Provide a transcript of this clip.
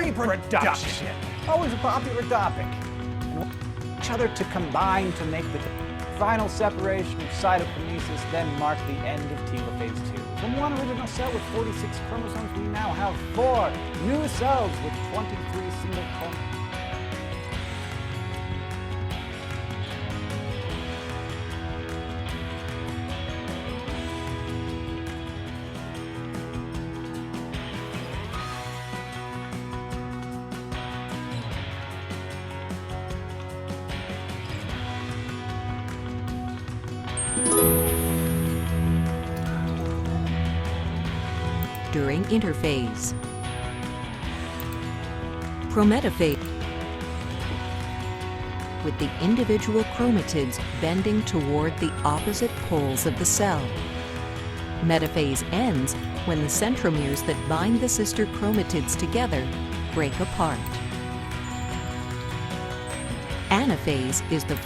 Reproduction. Always a popular topic. And each other to combine to make the final separation of cytokinesis, then mark the end of telophase 2. From one original cell with 46 chromosomes, we now have 4 new cells with 23 single chromosomes. During interphase, prometaphase, with the individual chromatids bending toward the opposite poles of the cell. Metaphase ends when the centromeres that bind the sister chromatids together break apart. Anaphase is the